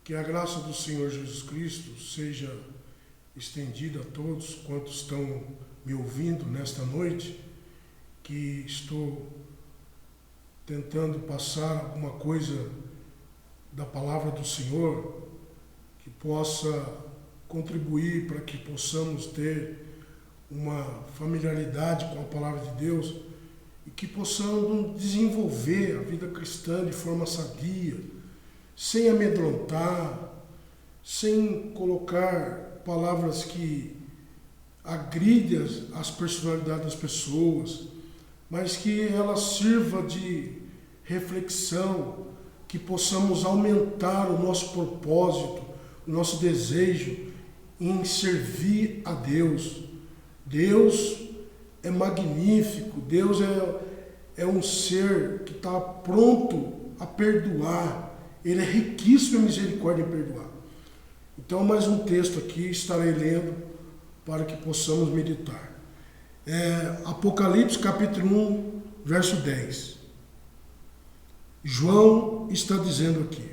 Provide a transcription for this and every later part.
Que a graça do Senhor Jesus Cristo seja estendida a todos quantos estão me ouvindo nesta noite, que estou tentando passar alguma coisa da palavra do Senhor que possa contribuir para que possamos ter uma familiaridade com a palavra de Deus e que possamos desenvolver a vida cristã de forma sadia, sem amedrontar, sem colocar palavras que agridem as personalidades das pessoas, mas que ela sirva de reflexão, que possamos aumentar o nosso propósito, o nosso desejo em servir a Deus. Deus é magnífico, Deus é um ser que está pronto a perdoar. Ele é riquíssimo em misericórdia em perdoar. Então, mais um texto aqui, estarei lendo para que possamos meditar. Apocalipse capítulo 1, verso 10. João está dizendo aqui: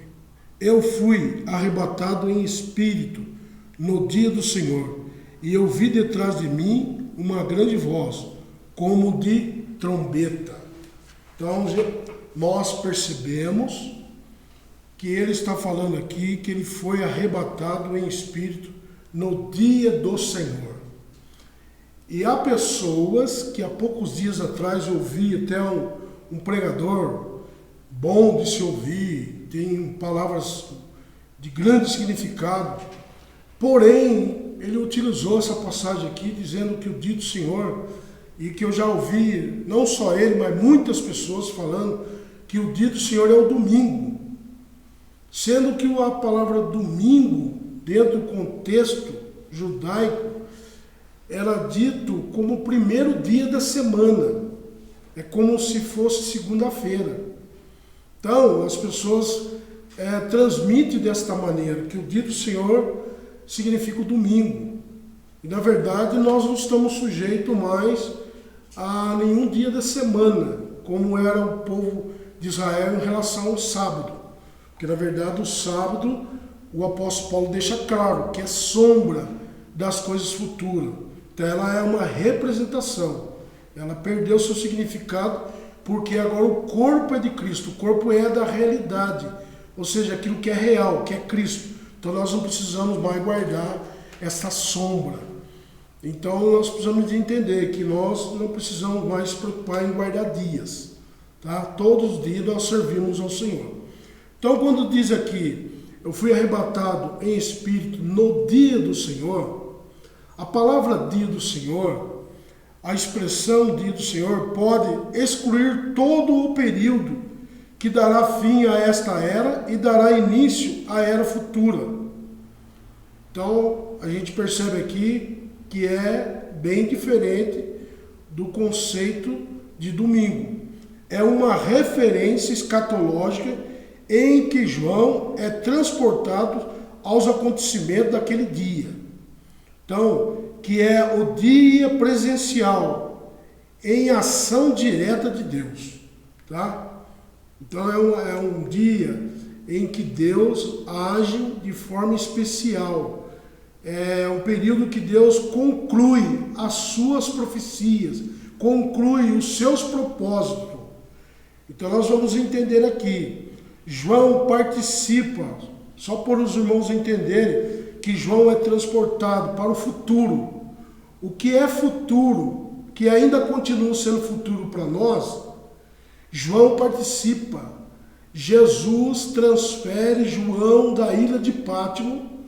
eu fui arrebatado em espírito no dia do Senhor, e eu vi detrás de mim uma grande voz, como de trombeta. Então, nós percebemos que ele está falando aqui que ele foi arrebatado em espírito no dia do Senhor. E há pessoas que há poucos dias atrás eu ouvi até um pregador bom de se ouvir, tem palavras de grande significado, porém ele utilizou essa passagem aqui dizendo que o dia do Senhor, e que eu já ouvi, não só ele, mas muitas pessoas falando que o dia do Senhor é o domingo. Sendo que a palavra domingo, dentro do contexto judaico, era dito como o primeiro dia da semana. É como se fosse segunda-feira. Então, as pessoas transmitem desta maneira, que o dia do Senhor significa o domingo. E, na verdade, nós não estamos sujeitos mais a nenhum dia da semana, como era o povo de Israel em relação ao sábado. Porque, na verdade, o sábado, o apóstolo Paulo deixa claro que é sombra das coisas futuras. Então, ela é uma representação. Ela perdeu seu significado porque agora o corpo é de Cristo. O corpo é da realidade. Ou seja, aquilo que é real, que é Cristo. Então, nós não precisamos mais guardar essa sombra. Então, nós precisamos de entender que nós não precisamos mais se preocupar em guardar dias. Tá? Todos os dias nós servimos ao Senhor. Então, quando diz aqui, eu fui arrebatado em espírito no dia do Senhor, a palavra dia do Senhor, a expressão dia do Senhor pode excluir todo o período que dará fim a esta era e dará início à era futura. Então, a gente percebe aqui que é bem diferente do conceito de domingo. É uma referência escatológica em que João é transportado aos acontecimentos daquele dia. Então, que é o dia presencial, em ação direta de Deus. Tá? Então, é um dia em que Deus age de forma especial. É um período que Deus conclui as suas profecias, conclui os seus propósitos. Então, nós vamos entender aqui. João participa, só para os irmãos entenderem, que João é transportado para o futuro. O que é futuro, que ainda continua sendo futuro para nós, João participa. Jesus transfere João da ilha de Pátimo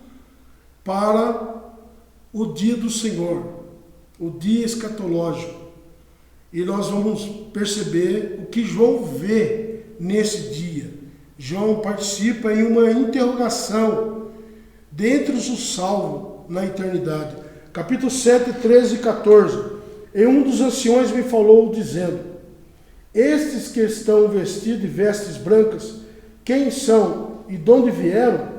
para o dia do Senhor, o dia escatológico. E nós vamos perceber o que João vê nesse dia. João participa em uma interrogação dentre os salvos na eternidade. Capítulo 7, 13 e 14. E um dos anciões me falou dizendo: estes que estão vestidos de vestes brancas, quem são e de onde vieram?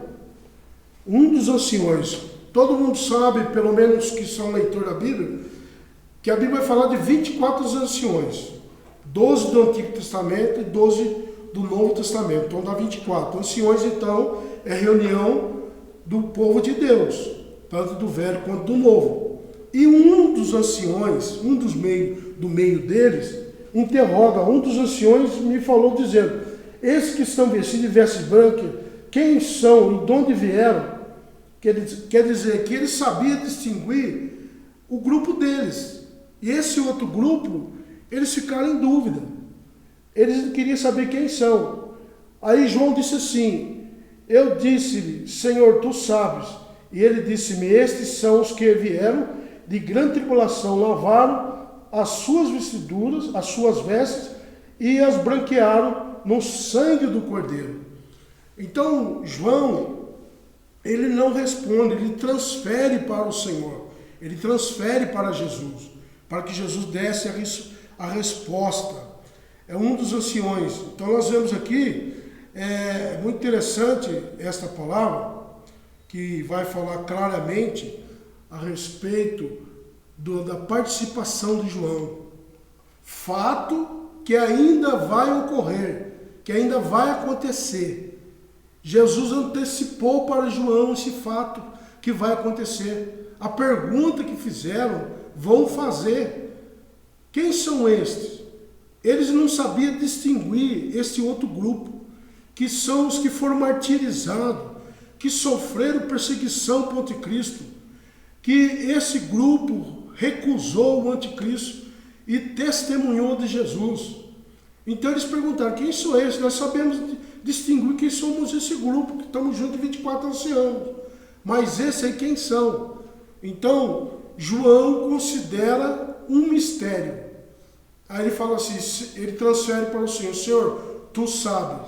Um dos anciões. Todo mundo sabe, pelo menos que são leitores da Bíblia, que a Bíblia vai falar de 24 anciões. 12 do Antigo Testamento e 12 do Novo Testamento. Então dá 24. Anciões, então, é reunião do povo de Deus, tanto do velho quanto do novo. E um dos anciões, do meio deles, interroga, um dos anciões me falou dizendo: esses que estão vestidos de vestes brancas, quem são e de onde vieram? Quer dizer que ele sabia distinguir o grupo deles. E esse outro grupo, eles ficaram em dúvida. Eles queriam saber quem são. Aí João disse assim: eu disse-lhe, Senhor, tu sabes. E ele disse-me: estes são os que vieram de grande tribulação, lavaram as suas vestiduras, as suas vestes, e as branquearam no sangue do Cordeiro. Então, João, ele não responde, ele transfere para o Senhor, ele transfere para Jesus, para que Jesus desse a resposta. É um dos anciões. Então, nós vemos aqui, é muito interessante esta palavra, que vai falar claramente a respeito da participação de João. Fato que ainda vai ocorrer, que ainda vai acontecer. Jesus antecipou para João esse fato que vai acontecer. A pergunta que fizeram, vão fazer: quem são estes? Eles não sabiam distinguir esse outro grupo, que são os que foram martirizados, que sofreram perseguição para o anticristo, que esse grupo recusou o anticristo e testemunhou de Jesus. Então eles perguntaram: quem são esses? Nós sabemos distinguir quem somos esse grupo, que estamos juntos 24 anos. Mas esse aí quem são? Então João considera um mistério. Aí ele fala assim, ele transfere para o Senhor: Senhor, tu sabes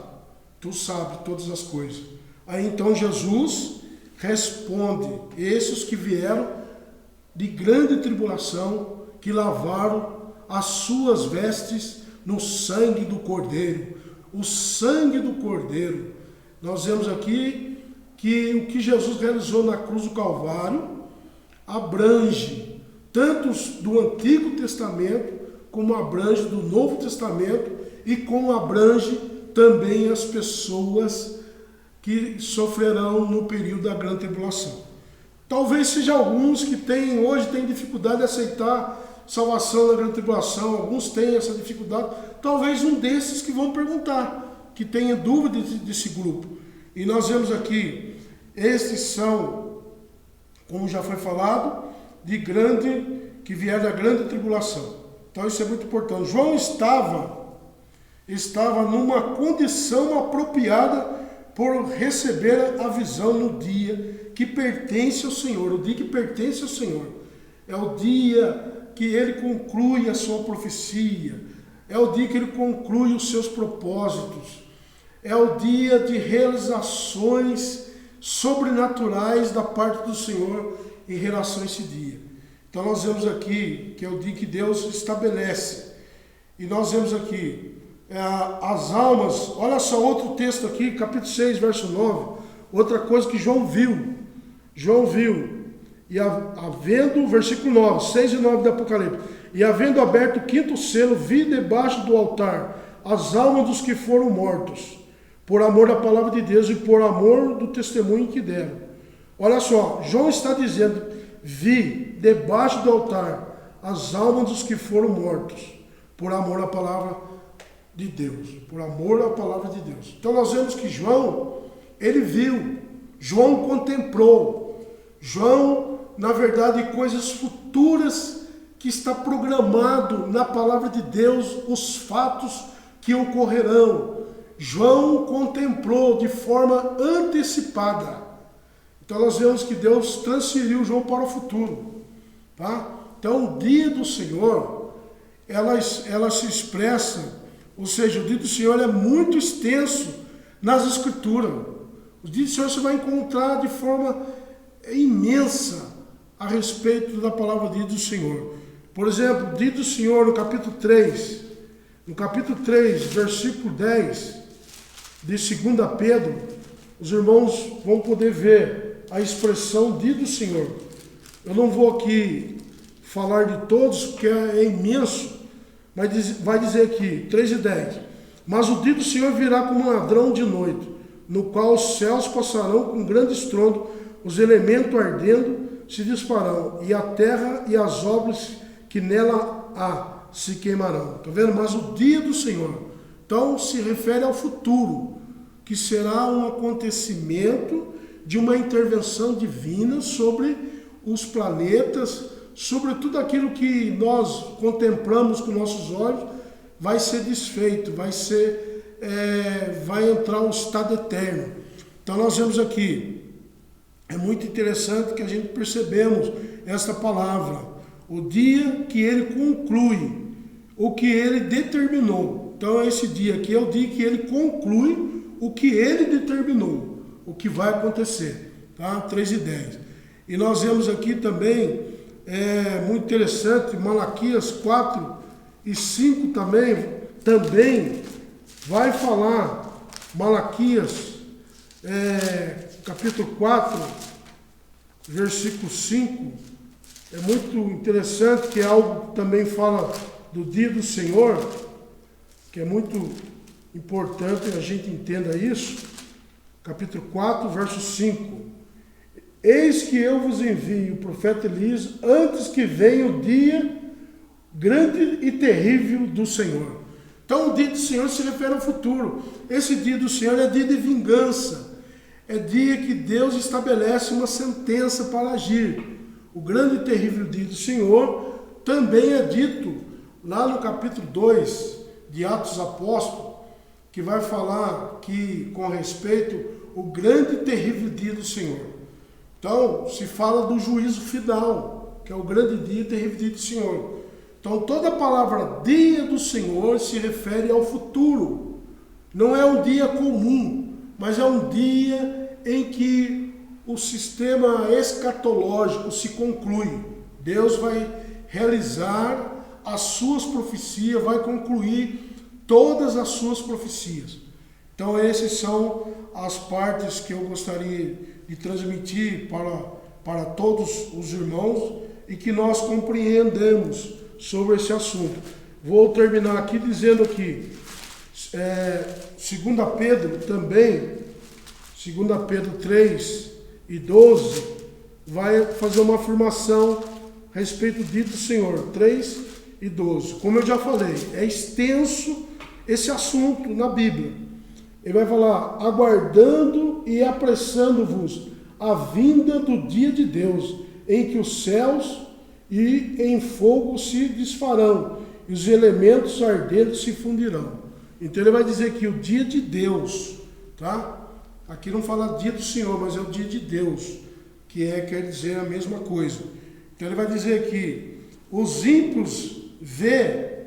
todas as coisas. Aí então Jesus responde: esses que vieram de grande tribulação, que lavaram as suas vestes no sangue do Cordeiro. O sangue do Cordeiro. Nós vemos aqui que o que Jesus realizou na cruz do Calvário abrange tanto do Antigo Testamento, como abrange do Novo Testamento, e como abrange também as pessoas que sofrerão no período da grande tribulação. Talvez seja alguns que hoje têm dificuldade de aceitar salvação na grande tribulação, alguns têm essa dificuldade. Talvez um desses que vão perguntar, que tenha dúvida desse grupo. E nós vemos aqui, estes são, como já foi falado, que vieram da grande tribulação. Então isso é muito importante. João estava numa condição apropriada por receber a visão no dia que pertence ao Senhor. O dia que pertence ao Senhor é o dia que ele conclui a sua profecia, é o dia que ele conclui os seus propósitos, é o dia de realizações sobrenaturais da parte do Senhor em relação a esse dia. Então nós vemos aqui que é o dia que Deus estabelece, e nós vemos aqui as almas. Olha só outro texto aqui, capítulo 6, verso 9, outra coisa que João viu, e havendo, versículo 9, 6 e 9 do Apocalipse, e havendo aberto o quinto selo, vi debaixo do altar as almas dos que foram mortos, por amor da palavra de Deus e por amor do testemunho que deram. Olha só, João está dizendo: vi debaixo do altar as almas dos que foram mortos, por amor à palavra de Deus, por amor à palavra de Deus. Então nós vemos que João, ele viu, João contemplou, João, na verdade, coisas futuras que está programado na palavra de Deus, os fatos que ocorrerão. João contemplou de forma antecipada. Então nós vemos que Deus transferiu João para o futuro, tá? Então o dia do Senhor, ela se expressa, ou seja, o dia do Senhor é muito extenso nas Escrituras. O dia do Senhor você vai encontrar de forma imensa a respeito da palavra do Senhor. Por exemplo, o dia do Senhor no capítulo 3, versículo 10 de 2 Pedro, os irmãos vão poder ver a expressão dia do Senhor. Eu não vou aqui falar de todos, porque é imenso, mas vai dizer aqui, 3 e 10. Mas o dia do Senhor virá como um ladrão de noite. no qual os céus passarão com grande estrondo, os elementos ardendo se dispararão, e a terra e as obras que nela há se queimarão. Está vendo? Mas o dia do Senhor, então se refere ao futuro, que será um acontecimento de uma intervenção divina sobre os planetas, sobre tudo aquilo que nós contemplamos com nossos olhos, vai ser desfeito, vai entrar o estado eterno. Então nós vemos aqui, é muito interessante que a gente percebemos esta palavra, o dia que ele conclui, o que ele determinou. Então esse dia aqui é o dia que ele conclui o que ele determinou, o que vai acontecer, tá? 3:10. E nós vemos aqui também, muito interessante, Malaquias 4:5 também vai falar, Malaquias, capítulo 4, versículo 5, é muito interessante, que é algo que também fala do dia do Senhor, que é muito importante a gente entenda isso. Capítulo 4, verso 5. Eis que eu vos envio o profeta Elias antes que venha o dia grande e terrível do Senhor. Então o dia do Senhor se refere ao futuro. Esse dia do Senhor é dia de vingança. É dia que Deus estabelece uma sentença para agir. O grande e terrível dia do Senhor também é dito lá no capítulo 2 de Atos dos Apóstolos, que vai falar que, com respeito ao grande e terrível dia do Senhor. Então, se fala do juízo final, que é o grande dia e terrível dia do Senhor. Então, toda a palavra dia do Senhor se refere ao futuro. Não é um dia comum, mas é um dia em que o sistema escatológico se conclui. Deus vai realizar as suas profecias, vai concluir todas as suas profecias. Então essas são as partes que eu gostaria de transmitir para todos os irmãos e que nós compreendemos sobre esse assunto. Vou terminar aqui dizendo que 2 Pedro também, 2 Pedro 3:12, vai fazer uma afirmação a respeito do dia do Senhor, 3:12. Como eu já falei, é extenso esse assunto na Bíblia. Ele vai falar, aguardando e apressando-vos a vinda do dia de Deus, em que os céus e em fogo se desfarão, e os elementos ardentes se fundirão. Então ele vai dizer que o dia de Deus, tá? Aqui não fala dia do Senhor, mas é o dia de Deus, que quer dizer a mesma coisa. Então ele vai dizer que os ímpios vê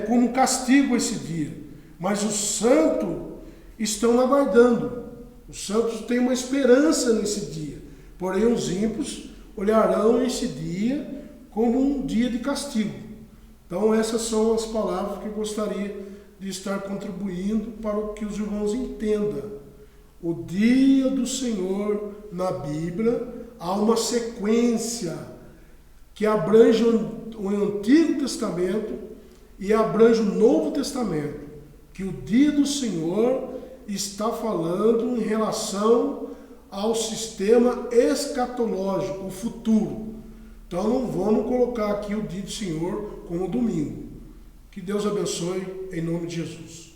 como castigo esse dia, mas os santos estão aguardando. Os santos têm uma esperança nesse dia, porém os ímpios olharão esse dia como um dia de castigo. Então essas são as palavras que eu gostaria de estar contribuindo para que os irmãos entendam. O dia do Senhor na Bíblia há uma sequência que abrange o Antigo Testamento e abrange o Novo Testamento, que o dia do Senhor está falando em relação ao sistema escatológico, o futuro. Então não vamos colocar aqui o dia do Senhor como domingo. Que Deus abençoe em nome de Jesus.